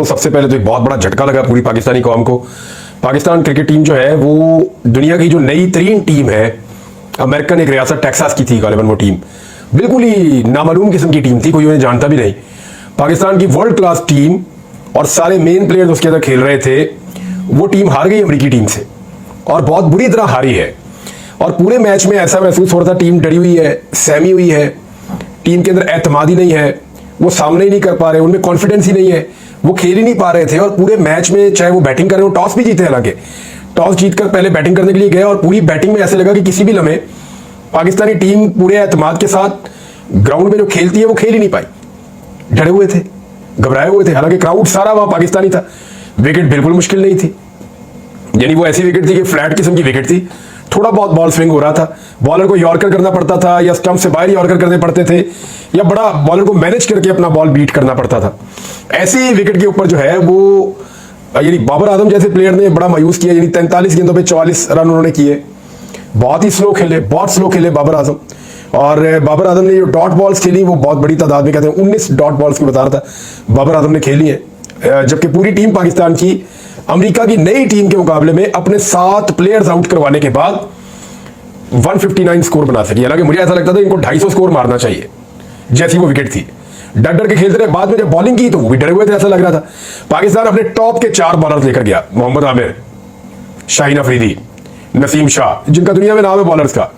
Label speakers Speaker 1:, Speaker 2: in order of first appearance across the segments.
Speaker 1: सबसे पहले तो एक बहुत बड़ा झटका लगा पूरी पाकिस्तानी कौम को। पाकिस्तान क्रिकेट टीम जो है वो दुनिया की जो नई तरीन टीम है, अमेरिकन एक रियासत टेक्सास की थी गालिबन वो टीम, बिल्कुल ही नामालूम किस्म की टीम थी, कोई उन्हें जानता भी नहीं। पाकिस्तान की वर्ल्ड क्लास टीम और सारे मेन प्लेयर्स उसके अंदर खेल रहे थे। वो टीम हार गई अमेरिकी टीम से और बहुत बुरी तरह हारी है। और पूरे मैच में ऐसा महसूस हो रहा था टीम डरी हुई है, सहमी हुई है, टीम के अंदर एतमाद ही नहीं है, वो सामने ही नहीं कर पा रहे, उनमें कॉन्फिडेंस ही नहीं है, वो खेल ही नहीं पा रहे थे। और पूरे मैच में चाहे वो बैटिंग कर रहे हो, टॉस भी जीते, हालांकि टॉस जीतकर पहले बैटिंग करने के लिए गए और पूरी बैटिंग में ऐसे लगा कि किसी भी लम्हे पाकिस्तानी टीम पूरे एतमाद के साथ ग्राउंड में जो खेलती है वो खेल ही नहीं पाई। डरे हुए थे, घबराए हुए थे, हालांकि क्राउड सारा वहां पाकिस्तानी था। विकेट बिल्कुल मुश्किल नहीं थी, यानी वो ऐसी विकेट थी कि फ्लैट किस्म की विकेट थी। थोड़ा बहुत बॉल स्विंग हो रहा था, बॉलर को यॉर्कर करना पड़ता था या स्टंप से बाहर यॉर्कर करने पड़ते थे, या बड़ा बॉलर को मैनेज करके अपना बॉल बीट करना पड़ता था। ऐसी विकेट के ऊपर जो है वो यानी बाबर आजम जैसे प्लेयर ने बड़ा मायूस किया। यानी 43 गेंदों पे 44 रन उन्होंने किए, बहुत ही स्लो खेले, बहुत स्लो खेले बाबर आजम। और बाबर आजम ने जो डॉट बॉल्स खेली वो बहुत बड़ी तादाद में, कहते हैं 19 डॉट बॉल्स की बता रहा था बाबर आजम ने खेली है, जबकि पूरी टीम पाकिस्तान की अमेरिका की नई टीम के मुकाबले में अपने 7 प्लेयर्स आउट करवाने के बाद 159 स्कोर बना सकी। हालांकि मुझे ऐसा लगता था इनको 250 स्कोर मारना चाहिए, जैसी वो विकेट थी। डर डर के खेलते रहे, बाद में जब बॉलिंग की तो वो भी डरे हुए थे, ऐसा लग रहा था। पाकिस्तान अपने टॉप के 4 बॉलर्स लेकर गया, मोहम्मद आमिर, शाहीन अफरीदी, नसीम शाह, जिनका दुनिया में नाम है बॉलर्स का,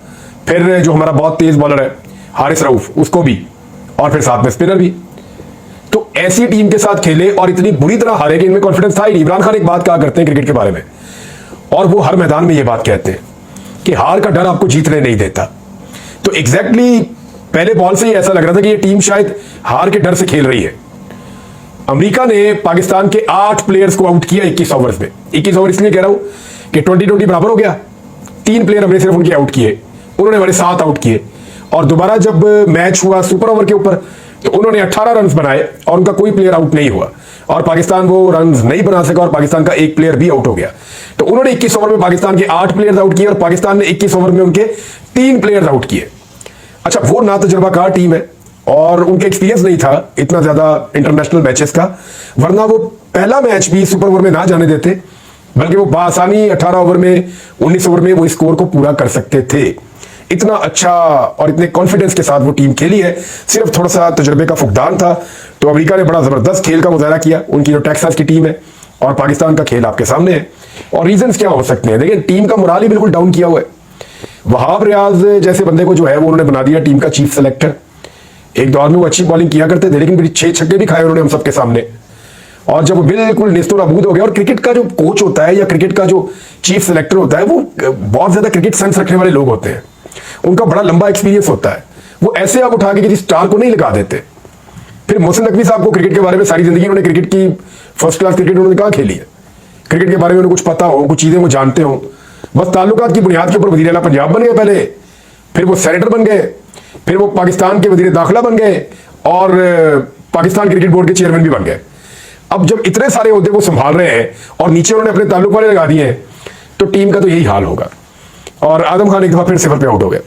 Speaker 1: फिर जो हमारा बहुत तेज बॉलर है हारिस रऊफ, उसको भी, और फिर साथ में स्पिनर भी। तो ऐसी टीम के साथ खेले और इतनी बुरी तरह हारे कि इनमें कॉन्फिडेंस था ही नहीं। इमरान खान एक बात कहा करते हैं क्रिकेट के बारे में, और वो हर मैदान में ये बात कहते हैं कि हार का डर आपको जीतने नहीं देता। तो एग्जैक्टली पहले बॉल से ही ऐसा लग रहा था कि ये टीम शायद हार के डर से खेल रही है। अमेरिका ने पाकिस्तान के 8 प्लेयर्स को आउट किया 21 ओवर्स में। 21 ओवर इसलिए कह रहा हूं कि 20-20 बराबर हो गया। 3 प्लेयर हमने सिर्फ उनके आउट किए, उन्होंने हमारे 7 आउट किए। और दोबारा जब मैच हुआ सुपर ओवर के ऊपर तो उन्होंने 18 रन बनाए और उनका कोई प्लेयर आउट नहीं हुआ, और पाकिस्तान वो रन नहीं बना सका और पाकिस्तान का एक प्लेयर भी आउट हो गया। तो उन्होंने 21 ओवर में पाकिस्तान के 8 प्लेयर्स आउट किए और पाकिस्तान ने 21 ओवर में उनके 3 प्लेयर्स आउट किए। अच्छा, वो ना तजुर्बाकार टीम है और उनके एक्सपीरियंस नहीं था इतना ज्यादा इंटरनेशनल मैचेस का, वरना वो पहला मैच भी सुपर ओवर में ना जाने देते, बल्कि वो बासानी 18 ओवर में 19 ओवर में वो स्कोर को पूरा कर सकते थे। इतना अच्छा और इतने कॉन्फिडेंस के साथ वो टीम खेली है, सिर्फ थोड़ा सा तजुर्बे का फुकदान था। तो अमेरिका ने बड़ा जबरदस्त खेल का मुजाहरा किया, उनकी जो टेक्सास की टीम है, और पाकिस्तान का खेल आपके सामने है। और रीजंस क्या हो सकते हैं, देखिए टीम का मोराल ही बिल्कुल डाउन किया हुआ है। वहाब रियाज जैसे बंदे को जो है वो उन्होंने बना दिया टीम का चीफ सेलेक्टर। एक दौर में वो अच्छी बॉलिंग किया करते थे, लेकिन फिर 6 छक्के भी खाए उन्होंने हम सबके सामने। और जब वो बिल्कुल निस्तो नाबूद हो गया, और क्रिकेट का जो कोच होता है या क्रिकेट का जो चीफ सेलेक्टर होता है वो बहुत ज्यादा क्रिकेट सेंस रखने वाले लोग होते हैं, उनका बड़ा लंबा एक्सपीरियंस होता है। वो ऐसे आप उठा के किसी स्टार को नहीं लगा देते। फिर मोहसिन नकवी साहब को क्रिकेट के बारे में सारी जिंदगी उन्होंने क्रिकेट की फर्स्ट क्लास क्रिकेट उन्होंने कहाँ खेली है, क्रिकेट के बारे में उन्हें कुछ पता हो, कुछ चीजें वो जानते हो। बस ताल्लुकात की बुनियाद के ऊपर वजीर आला पंजाब बन गए पहले, फिर वो सेनेटर बन गए, फिर वो पाकिस्तान के वजीर दाखिला बन गए, और पाकिस्तान क्रिकेट बोर्ड के चेयरमैन भी बन गए। अब जब इतने सारे ओहदे वो संभाल रहे हैं और नीचे उन्होंने अपने ताल्लुक वाले लगा दिए हैं, तो टीम का तो यही हाल होगा। और आजम खान एक दफा फिर 0 पे आउट हो गए।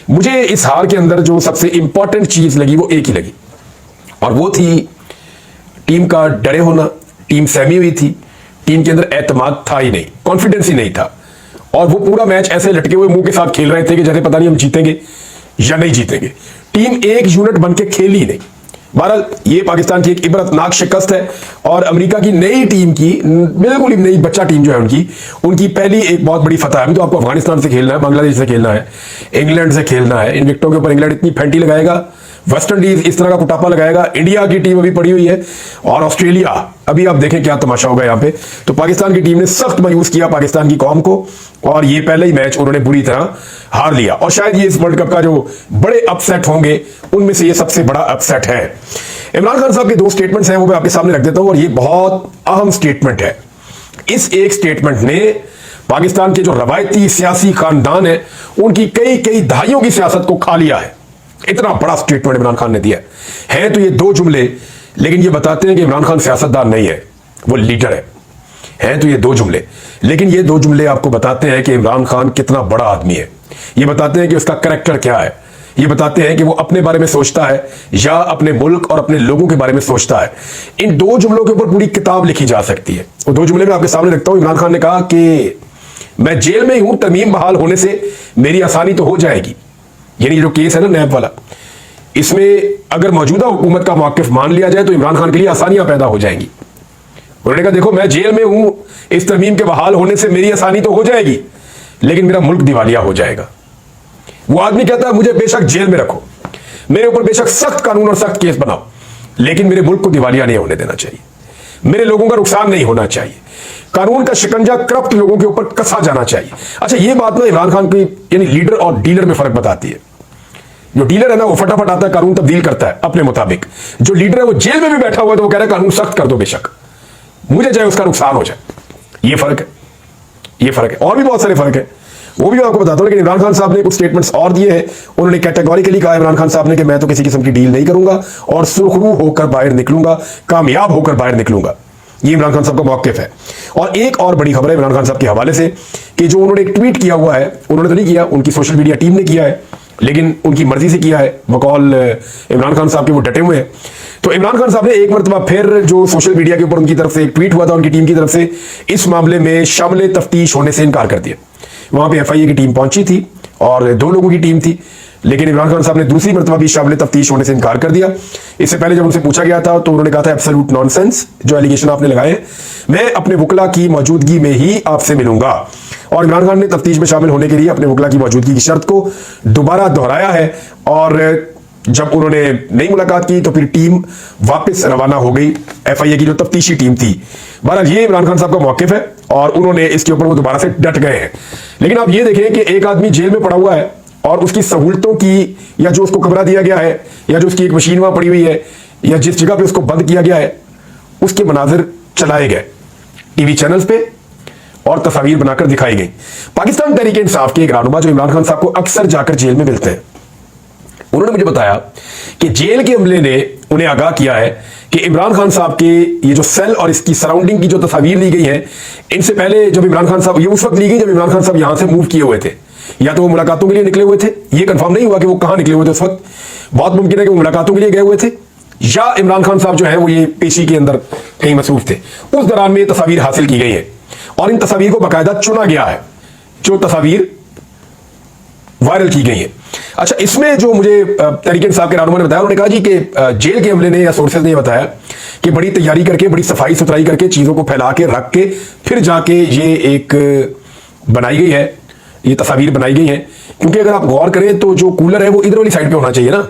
Speaker 1: मुझे इस हार के अंदर जो सबसे इंपॉर्टेंट चीज लगी वो एक ही लगी, और वो थी टीम का डरे होना। टीम सहमी हुई थी, टीम के अंदर एतमाद था ही नहीं, कॉन्फिडेंस ही नहीं था, और वो पूरा मैच ऐसे लटके हुए मुंह के साथ खेल रहे थे कि जैसे पता नहीं हम जीतेंगे या नहीं जीतेंगे। टीम एक यूनिट बन के खेली ही नहीं। बहरहाल ये पाकिस्तान की एक इबरतनाक शिकस्त है, और अमेरिका की नई टीम की बिल्कुल नई बच्चा टीम जो है उनकी पहली एक बहुत बड़ी फतह है। अभी तो आपको अफगानिस्तान से खेलना है, बांग्लादेश से खेलना है, इंग्लैंड से खेलना है। इन विकेटों के ऊपर इंग्लैंड इतनी फेंटी लगाएगा, वेस्ट इंडीज इस तरह का कुटापा लगाएगा, इंडिया की टीम अभी पड़ी हुई है, और ऑस्ट्रेलिया, अभी आप देखें क्या तमाशा होगा यहाँ पे। तो पाकिस्तान की टीम ने सख्त मायूस किया पाकिस्तान की कौम को, और ये पहले ही मैच उन्होंने बुरी तरह हार लिया। और शायद ये इस वर्ल्ड कप का जो बड़े अपसेट होंगे उनमें से ये सबसे बड़ा अपसेट है। इमरान खान साहब के 2 स्टेटमेंट्स हैं, वो मैं आपके सामने रख देता हूं, और ये बहुत अहम स्टेटमेंट है। इस एक स्टेटमेंट ने पाकिस्तान के जो रवायती सियासी खानदान है उनकी कई कई दहाइयों की सियासत को खा लिया है। इतना बड़ा स्टेटमेंट इमरान खान ने दिया है। तो ये 2 जुमले, लेकिन ये बताते हैं कि इमरान खान सियासतदान नहीं है, वो लीडर है। तो ये 2 जुमले, लेकिन ये 2 जुमले आपको बताते हैं कि इमरान खान कितना बड़ा आदमी है। ये बताते हैं कि उसका कैरेक्टर क्या है, ये बताते हैं कि वो अपने बारे में सोचता है या अपने मुल्क और अपने लोगों के बारे में सोचता है। इन दो जुमलों के ऊपर पूरी किताब लिखी जा सकती है। वो दो जुमले में आपके सामने रखता हूं। इमरान खान ने कहा कि मैं जेल में ही हूं, तरमीम बहाल होने से मेरी आसानी तो हो जाएगी। यानी जो केस है ना नैब वाला, इसमें अगर मौजूदा हुकूमत का मौक़िफ़ मान लिया जाए तो इमरान खान के लिए आसानियां पैदा हो जाएंगी। उन्होंने कहा देखो मैं जेल में हूं, इस तरमीम के बहाल होने से मेरी आसानी तो हो जाएगी, लेकिन मेरा मुल्क दिवालिया हो जाएगा। वो आदमी कहता है मुझे बेशक जेल में रखो, मेरे ऊपर बेशक सख्त कानून और सख्त केस बनाओ, लेकिन मेरे मुल्क को दिवालिया नहीं होने देना चाहिए, मेरे लोगों का नुकसान नहीं होना चाहिए, कानून का शिकंजा करप्ट लोगों के ऊपर कसा जाना चाहिए। अच्छा, ये बात ना इमरान खान की यानी लीडर और डीलर में फर्क बताती है। जो डीलर है ना वो फटाफट आता है, कानून तब्दील करता है अपने मुताबिक। जो लीडर है वो जेल में भी बैठा हुआ है तो वो कह रहा है कानून सख्त कर दो, बेशक मुझे चाहे उसका नुकसान हो जाए। ये फर्क है, ये फर्क है। और भी बहुत सारे फर्क है, वो भी मैं आपको बताता हूं। लेकिन इमरान खान साहब ने कुछ स्टेटमेंट्स और दिए हैं। उन्होंने कैटेगोरिकली कहा इमरान खान साहब ने कि मैं तो किसी किस्म की डील नहीं करूंगा और सुरखरू होकर बाहर निकलूंगा, कामयाब होकर बाहर निकलूंगा। ये इमरान खान साहब का मौक़िफ़ है। और एक और बड़ी खबर है इमरान खान साहब के हवाले से कि जो उन्होंने एक ट्वीट किया हुआ है, उन्होंने तो नहीं किया, उनकी सोशल मीडिया टीम ने किया है, लेकिन उनकी मर्जी से किया है। बकौल इमरान खान साहब के वो डटे हुए हैं। तो इमरान खान साहब ने एक मरतबा फिर जो सोशल मीडिया के ऊपर उनकी तरफ से एक ट्वीट हुआ था उनकी टीम की तरफ से, इस मामले में शामिल तफ्तीश होने से इनकार कर दिया। वहां पे FIA की टीम पहुंची थी और 2 लोगों की टीम थी, लेकिन इमरान खान साहब ने दूसरी मरतबा भी शामिल तफ्तीश होने से इनकार कर दिया। इससे पहले जब उनसे पूछा गया था तो उन्होंने कहा था एब्सोल्यूट नॉनसेंस, जो एलिगेशन आपने लगाए, मैं अपने वकला की मौजूदगी में ही आपसे मिलूंगा। और इमरान खान ने तफ्तीश में शामिल होने के लिए अपने वकला की मौजूदगी की शर्त को दोबारा दोहराया है। और जब उन्होंने नई मुलाकात की तो फिर टीम वापस रवाना हो गई, FIA की जो तफ्तीशी टीम थी। बहरहाल ये इमरान खान साहब का मौक़िफ़ है और उन्होंने इसके ऊपर वो दोबारा से डट गए हैं। लेकिन आप ये देखें कि एक आदमी जेल में पड़ा हुआ है और उसकी सहूलतों की, या जो उसको कमरा दिया गया है, या जो उसकी एक मशीन वहां पड़ी हुई है, या जिस जगह पे उसको बंद किया गया है, उसके मनाजिर चलाए गए TV चैनल्स पे और तस्वीर बनाकर दिखाई गई। पाकिस्तान तहरीक-ए-इंसाफ के एक रहनुमा जो इमरान खान साहब को अक्सर जाकर जेल में मिलते हैं, उन्होंने मुझे बताया कि जेल के अमले ने उन्हें आगाह किया है कि इमरान खान साहब के ये जो सेल और इसकी सराउंडिंग की जो तस्वीर ली गई है, इनसे पहले जब इमरान खान साहब, ये उस वक्त ली गई जब इमरान खान साहब यहां से मूव किए हुए थे, या तो वो मुलाकातों के लिए निकले हुए थे, ये कंफर्म नहीं हुआ कि वो कहां निकले हुए थे उस वक्त, बहुत मुमकिन है कि वो मुलाकातों के लिए गए हुए थे, या इमरान खान साहब जो है वो ये पेशी के अंदर कहीं मसरूफ थे। उस दौरान में ये तस्वीर हासिल की गई है और इन तस्वीर को बाकायदा चुना गया है, जो तस्वीर वायरल की गई है। अच्छा, इसमें जो मुझे तहरीक-ए-इंसाफ के रहनुमा ने बताया, उन्होंने कहा जी कि जेल के अमले ने या सोर्सेज ने बताया कि बड़ी तैयारी करके, बड़ी सफाई सुथराई करके, चीज़ों को फैला के रख के फिर जाके ये एक बनाई गई है, ये तस्वीर बनाई गई है। क्योंकि अगर आप गौर करें तो जो कूलर है वो इधर वाली साइड पे होना चाहिए ना,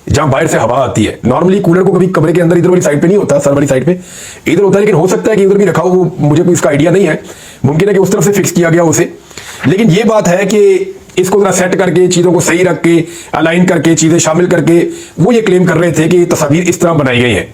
Speaker 1: जहां बाहर से हवा आती है। नॉर्मली कूलर को कभी कमरे के अंदर इधर वाली साइड पे नहीं होता, सर वाली साइड पे इधर होता है, लेकिन हो सकता है कि उधर भी रखा हो, मुझे कोई इसका आइडिया नहीं है। मुमकिन है कि उस तरफ से फिक्स किया गया उसे, लेकिन ये बात है कि इसको जरा सेट करके, चीज़ों को सही रख के, अलाइन करके, चीज़ें शामिल करके वो ये क्लेम कर रहे थे कि तस्वीर इस तरह बनाई गई है।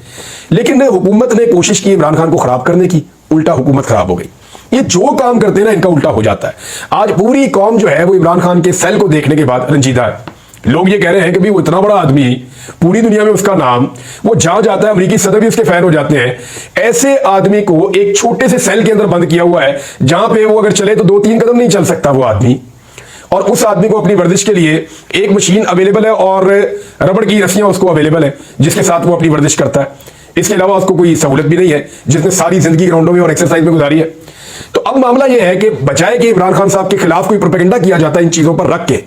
Speaker 1: लेकिन हुकूमत ने कोशिश की इमरान खान को खराब करने की, उल्टा हुकूमत खराब हो गई। ये जो काम करते हैं ना इनका उल्टा हो जाता है। आज पूरी कौम जो है वो इमरान खान के सेल को देखने के बाद रंजीदा है। लोग ये कह रहे हैं कि भाई वो इतना बड़ा आदमी, पूरी दुनिया में उसका नाम, वो जहां जाता है अमेरिकी सदर भी उसके फैन हो जाते हैं। ऐसे आदमी को एक छोटे से सेल के अंदर बंद किया हुआ है, जहां पे वो अगर चले तो 2-3 कदम नहीं चल सकता वो आदमी। और उस आदमी को अपनी वर्जिश के लिए एक मशीन अवेलेबल है और रबड़ की रस्सियां उसको अवेलेबल है, जिसके साथ वो अपनी वर्जिश करता है। इसके अलावा उसको कोई सहूलत भी नहीं है, जिसने सारी जिंदगी ग्राउंडों में और एक्सरसाइज में गुजारी है। तो अब मामला यह है कि बजाय कि इमरान खान साहब के खिलाफ कोई प्रोपेगेंडा किया जाता है इन चीजों पर रख के,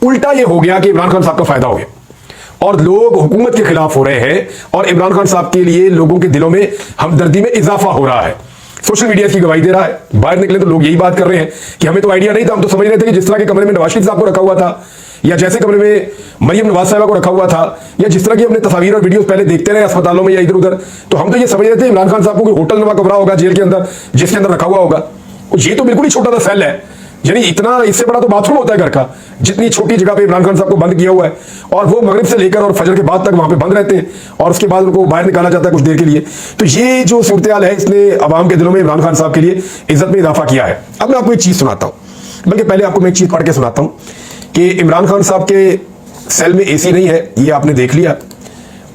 Speaker 1: उल्टा यह हो गया कि इमरान खान साहब का फायदा हो गया और लोग हुकूमत के खिलाफ हो रहे हैं और इमरान खान साहब के लिए लोगों के दिलों में हमदर्दी में इजाफा हो रहा है। सोशल मीडिया इसकी गवाही दे रहा है। बाहर निकले तो लोग यही बात कर रहे हैं कि हमें तो आइडिया नहीं था, हम तो समझ रहे थे कि जिस तरह के कमरे में नवाज शरीफ साहब को रखा हुआ था, या जैसे कमरे में मरियम नवाज साहिबा को रखा हुआ था, या जिस तरह की हमने तस्वीर और वीडियोस पहले देखते रहे अस्पतालों में या इधर उधर, तो हम तो ये समझ रहे थे इमरान खान साहब को कोई होटल नुमा कमरा होगा जेल के अंदर, जिसके अंदर रखा हुआ होगा। ये तो बिल्कुल ही छोटा सा सेल है, यानी इतना, इससे बड़ा तो बाथरूम होता है घर का, जितनी छोटी जगह पे इमरान खान साहब को बंद किया हुआ है। और वो मगरिब से लेकर और फजर के बाद तक वहां पे बंद रहते हैं और उसके बाद उनको बाहर निकाला जाता है कुछ देर के लिए। तो ये जो सूरत हाल है, इसने अवाम के दिलों में इमरान खान साहब के लिए इज्जत में इजाफा किया है। अब मैं आपको एक चीज सुनाता हूं, बल्कि पहले आपको मैं एक चीज पढ़ के सुनाता हूं कि इमरान खान साहब के सेल में AC नहीं है, ये आपने देख लिया,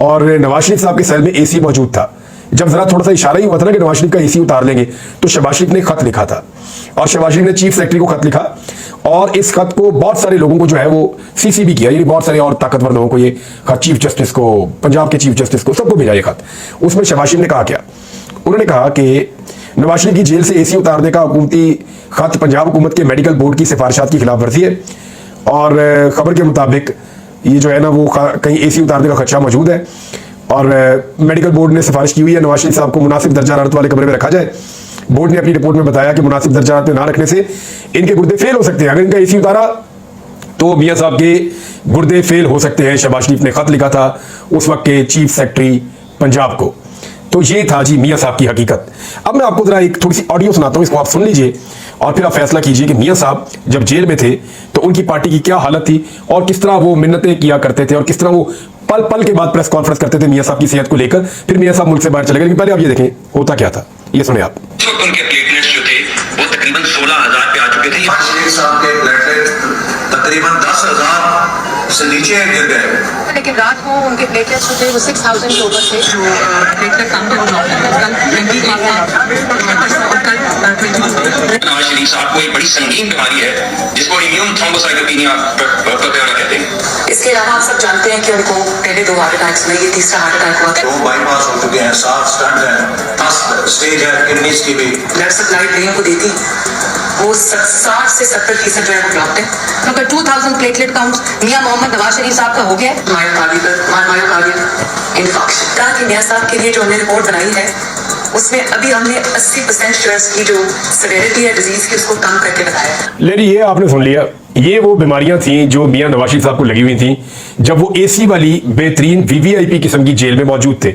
Speaker 1: और नवाज शरीफ साहब के सेल में AC मौजूद था। जब जरा थोड़ा सा इशारा ही हुआ था ना कि नवाज शरीफ का AC उतार लेंगे, तो शहबाज शरीफ ने खत लिखा था और शहबाज शरीफ ने चीफ सेक्रेटरी को खत लिखा और इस खत को बहुत सारे लोगों को जो है वो सीसी भी किया, यानी बहुत सारे और ताकतवर लोगों को ये खत, चीफ जस्टिस को, पंजाब के चीफ जस्टिस को, सबको भेजा ये खत। उसमें शहबाज शरीफ ने कहा क्या, उन्होंने कहा कि नवाज शरीफ की जेल से एसी उतारने का हुकूमती खत पंजाब हुकूमत के मेडिकल बोर्ड की सिफारिशात की खिलाफ वर्जी है और खबर के मुताबिक ये जो है ना वो कहीं एसी उतारने का खदशा मौजूद है और मेडिकल बोर्ड ने सिफारिश की हुई है नवाज शरीफ साहब को मुनासिब दर्जा हरारत वाले कमरे में रखा जाए। बोर्ड ने अपनी रिपोर्ट में बताया कि मुनासिब दर्जा हरारत में ना रखने से इनके गुर्दे फेल हो सकते हैं। अगर इनका एसी उतारा तो मियां साहब के गुर्दे फेल हो सकते हैं। शहबाज शरीफ ने खत लिखा था उस वक्त के चीफ सेक्रेटरी पंजाब को। तो ये था जी मियां साहब की हकीकत। अब मैं आपको जरा एक थोड़ी सी ऑडियो सुनाता हूं, इसको आप सुन लीजिए और फिर आप फैसला कीजिए कि मियां साहब जब जेल में थे तो उनकी पार्टी की क्या हालत थी और किस तरह वो मिन्नतें किया करते थे और किस तरह वो पल पल के बाद प्रेस कॉन्फ्रेंस करते थे मियां साहब की सेहत को लेकर। फिर मियां साहब मुल्क से बाहर चले गए, लेकिन पहले आप ये देखें होता क्या था, ये सुने आप।
Speaker 2: उनके प्लेटलेट्स जो थे वो तकरीबन 16,000 पे आ चुके थे।
Speaker 3: शरीफ साहब के प्लेटलेट तकरीबन 10,000 से नीचे गिर गए,
Speaker 4: लेकिन रात को उनके प्लेटलेट्स जो थे वो 6,000 के ऊपर थे। जो प्लेटलेट काउंट है वो
Speaker 2: नवाज शरीफ साहब को एक बड़ी संगीन बीमारी है जिसको इम्यून थ्रोम्बोसाइटोपेनिया कहते हैं।
Speaker 4: इसके अलावा आप सब जानते हैं कि उनको पहले 2 हार्ट अटैक्स हुए, ये तीसरा हार्ट अटैक हुआ था।
Speaker 3: 2 बाईपास हो चुके हैं, 7 स्टंट हैं, 10 स्टेज है किडनीज की भी।
Speaker 4: ब्लड सप्लाई ब्रेन को देती, वो 60 से 70% जो है वो ब्लॉक्ड है। अगर 2000 प्लेटलेट काउंट मियां मोहम्मद नवाज शरीफ साहब का हो गया मायोकार्डियल इन्फॉक्शन कहा कि मियां साहब के लिए जो हमने रिपोर्ट बनाई है उसमें अभी हमने 80% जो है उसकी जो सेवेरिटी है डिजीज की उसको कम करके बताया है।
Speaker 1: लेकिन ये आपने सुन लिया, ये वो बीमारियां थी जो मियां नवाज शरीफ साहब को लगी हुई थी जब वो एसी वाली बेहतरीन वीवीआईपी किस्म की जेल में मौजूद थे।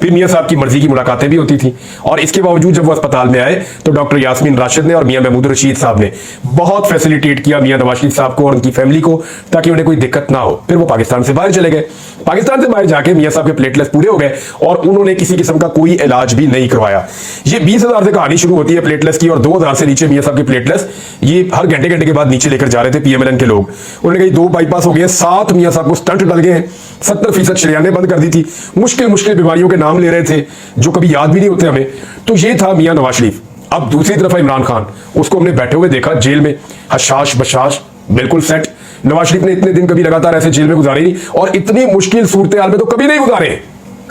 Speaker 1: फिर मियां साहब की मर्जी की मुलाकातें भी होती थी और इसके बावजूद जब वो अस्पताल में आए तो डॉक्टर यास्मीन राशिद ने और मियां महमूद रशीद साहब ने बहुत फैसिलिटेट किया मियां नवाज शरीफ साहब को और उनकी फैमिली को ताकि उन्हें कोई दिक्कत ना हो। फिर वो पाकिस्तान से बाहर चले गए। पाकिस्तान से बाहर जाके मियां साहब के प्लेटलेट्स पूरे हो गए और उन्होंने किसी किस्म का कोई इलाज भी नहीं करवाया। ये 20,000 से कहानी शुरू होती है प्लेटलेट्स की और 2,000 से नीचे मियां साहब के प्लेटलेट्स ये हर घंटे घंटे के बाद नीचे लेकर जा रहे थे पीएमएलएन के लोग। उन्होंने कहा 2 बाईपास हो गए, 7 मियां साहब को स्टंट डल गए, 70% शरियानें बंद कर दी थी, मुश्किल बीमारियों के नाम ले रहे थे जो कभी याद भी नहीं होते हमें। तो ये था मियां नवाज शरीफ। अब दूसरी तरफ इमरान खान, उसको हमने बैठे हुए देखा जेल में, हशाश बशाश बिल्कुल सेट। नवाज शरीफ ने इतने दिन कभी लगातार ऐसे जेल में गुजारे नहीं और इतनी मुश्किल सूरत हाल में तो कभी नहीं गुजारे,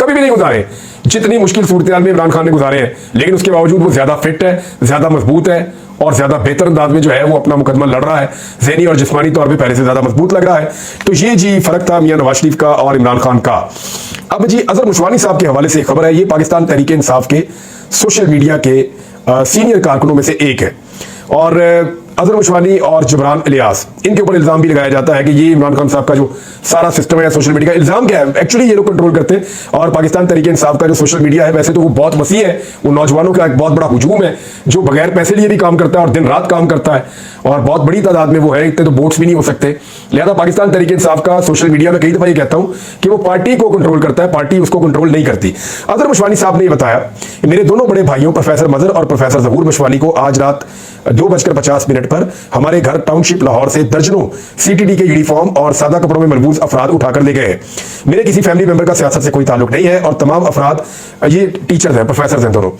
Speaker 1: कभी भी नहीं गुजारे जितनी मुश्किल सूरत हाल में इमरान खान ने गुजारे हैं। लेकिन उसके बावजूद वो ज्यादा फिट है, ज्यादा मजबूत है और ज्यादा बेहतर अंदाज में जो है वो अपना मुकदमा लड़ रहा है, ज़हनी और जिस्मानी तौर पे पहले से ज्यादा मजबूत लग रहा है। तो ये जी फर्क था मियां नवाज शरीफ का और इमरान खान का। अब जी अजहर मुशवानी साहब के हवाले से एक खबर है, ये पाकिस्तान तहरीक इंसाफ के सोशल मीडिया के सीनियर कारकुनों में से एक है और अजहर मुशवानी और जबरान इलियास, इनके ऊपर इल्जाम भी लगाया जाता है कि ये इमरान खान साहब का जो सारा सिस्टम है सोशल मीडिया का, इल्जाम क्या है एक्चुअली ये लोग कंट्रोल करते हैं। और पाकिस्तान तहरीक इंसाफ का जो सोशल मीडिया है वैसे तो वो बहुत वसी है, वो नौजवानों का एक बहुत बड़ा हुजूम है जो बगैर पैसे लिए भी काम करता है और दिन रात काम करता है और बहुत बड़ी तादाद में वो है, इतने तो वोट्स भी नहीं हो सकते। लिहाजा पाकिस्तान तहरीक इंसाफ का सोशल मीडिया में कई दफा ये कहता हूं कि वो पार्टी को कंट्रोल करता है, पार्टी उसको कंट्रोल नहीं करती। अजहर मुशवानी साहब ने बताया कि मेरे दोनों बड़े भाइयों प्रोफेसर मजहर और प्रोफेसर जहूर मुशवानी को आज रात 2:50 पर हमारे घर टाउनशिप लाहौर से दर्जनों सीटीडी के यूनिफॉर्म और सादा कपड़ों में मलबूस अफराद उठाकर ले गए हैं। मेरे किसी फैमिली मेंबर का सियासत से कोई ताल्लुक नहीं है और तमाम अफराद ये टीचर्स हैं, प्रोफेसर हैं, दोनों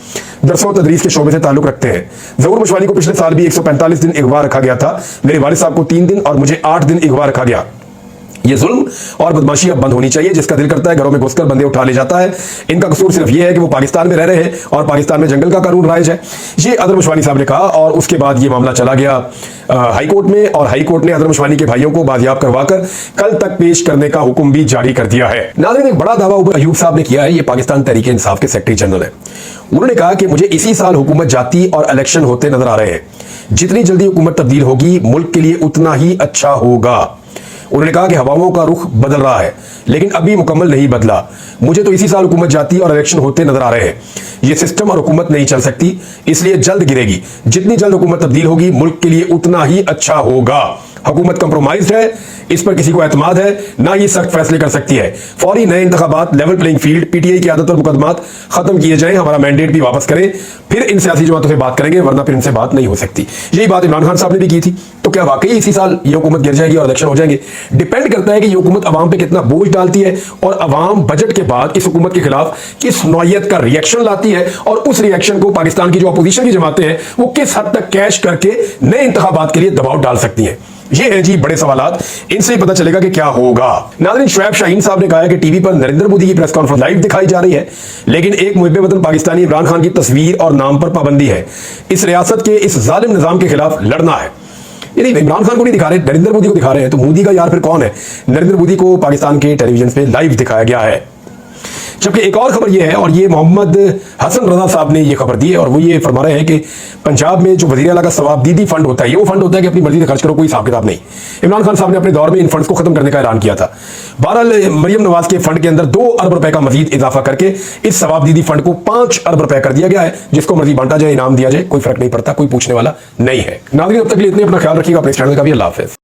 Speaker 1: दरसों तदरीस के शोबे से ताल्लुक रखते हैं। जहूर मुशवानी को पिछले साल भी 145 दिन अगवा रखा गया था। मेरे वालिद साहब को 3 दिन और मुझे 8 दिन अगवा रखा गया। ये जुल्म और बदमाशी अब बंद होनी चाहिए। जिसका दिल करता है घरों में घुसकर बंदे उठा ले जाता है। इनका कसूर सिर्फ ये है कि वो पाकिस्तान में रह रहे हैं और पाकिस्तान में जंगल का कानून राइज है। ये अजहर मुशवानी साहब ने कहा और उसके बाद ये मामला चला गया हाई कोर्ट में और हाई कोर्ट ने अजहर मुशवानी के भाइयों को बाजियाब करवाकर कल तक पेश करने का हुक्म भी जारी कर दिया है। नाज़रीन, एक बड़ा दावा उमर अयूब साहब ने किया है, ये पाकिस्तान तहरीक इंसाफ के सेक्रेटरी जनरल है। उन्होंने कहा कि मुझे इसी साल हुकूमत जाती और इलेक्शन होते नजर आ रहे हैं। जितनी जल्दी हुकूमत तब्दील होगी मुल्क के लिए उतना ही अच्छा होगा। उन्होंने कहा कि हवाओं का रुख बदल रहा है लेकिन अभी मुकम्मल नहीं बदला। मुझे तो इसी साल हुकूमत जाती और इलेक्शन होते नजर आ रहे हैं। ये सिस्टम और हुकूमत नहीं चल सकती, इसलिए जल्द गिरेगी। जितनी जल्द हुकूमत तब्दील होगी मुल्क के लिए उतना ही अच्छा होगा। हुकूमत कंप्रोमाइज्ड है, इस पर किसी को एतमाद है, ना ये सख्त फैसले कर सकती है। फौरी नए इंतखाबात, लेवल प्लेइंग फील्ड, पीटीआई की आदत और मुकदमात खत्म किए जाएं, हमारा मैंडेट भी वापस करें, फिर इन सियासी जमातों से बात करेंगे, वरना फिर इनसे बात नहीं हो सकती। यही बात इमरान खान साहब ने भी की थी। तो क्या वाकई इसी साल ये हुकूमत गिर जाएगी और इलेक्शन हो जाएंगे? डिपेंड करता है कि ये हुकूमत अवाम पे कितना बोझ डालती है और अवाम बजट के बाद इस हुकूमत के खिलाफ किस नौयत का रिएक्शन लाती है, और उस रिएक्शन को पाकिस्तान की जो अपोजिशन की जमातें हैं वो किस हद तक कैश करके नए इंतखाबात के लिए दबाव डाल सकती हैं। ये है जी बड़े सवालात, इनसे ही पता चलेगा कि क्या होगा। नाज़रीन, शुएब शाहीन साहब ने कहा है कि टीवी पर नरेंद्र मोदी की प्रेस कॉन्फ्रेंस लाइव दिखाई जा रही है, लेकिन एक मुहिब्बे वतन पाकिस्तानी इमरान खान की तस्वीर और नाम पर पाबंदी है। इस रियासत के इस जालिम निजाम के खिलाफ लड़ना है। ये नहीं, इमरान खान को नहीं दिखा रहे, नरेंद्र मोदी को दिखा रहे हैं। तो मोदी का यार फिर कौन है? नरेंद्र मोदी को पाकिस्तान के टेलीविजन पे लाइव दिखाया गया है। जबकि एक और खबर यह है, और ये मोहम्मद हसन रजा साहब ने ये खबर दी है, और वो ये फरमा रहे हैं कि पंजाब में जो वज़ीर आला का सवाबदीदी फंड होता है, ये वो फंड होता है कि अपनी मर्जी से खर्च करो, कोई हिसाब किताब नहीं। इमरान खान साहब ने अपने दौर में इन फंड्स को खत्म करने का ऐलान किया था। बहरहाल मरियम नवाज के फंड के अंदर 2 अरब रुपए का मजीद इजाफा करके इस सवाबदीदी फंड को 5 अरब रुपए कर दिया गया है, जिसको मर्जी बांटा जाए, इनाम दिया जाए, कोई फर्क नहीं पड़ता, कोई पूछने वाला नहीं है। नाज़रीन, अब तक के लिए इतने, अपना ख्याल रखिएगा, अपने चैनल का भी। अल्लाह हाफ़िज़।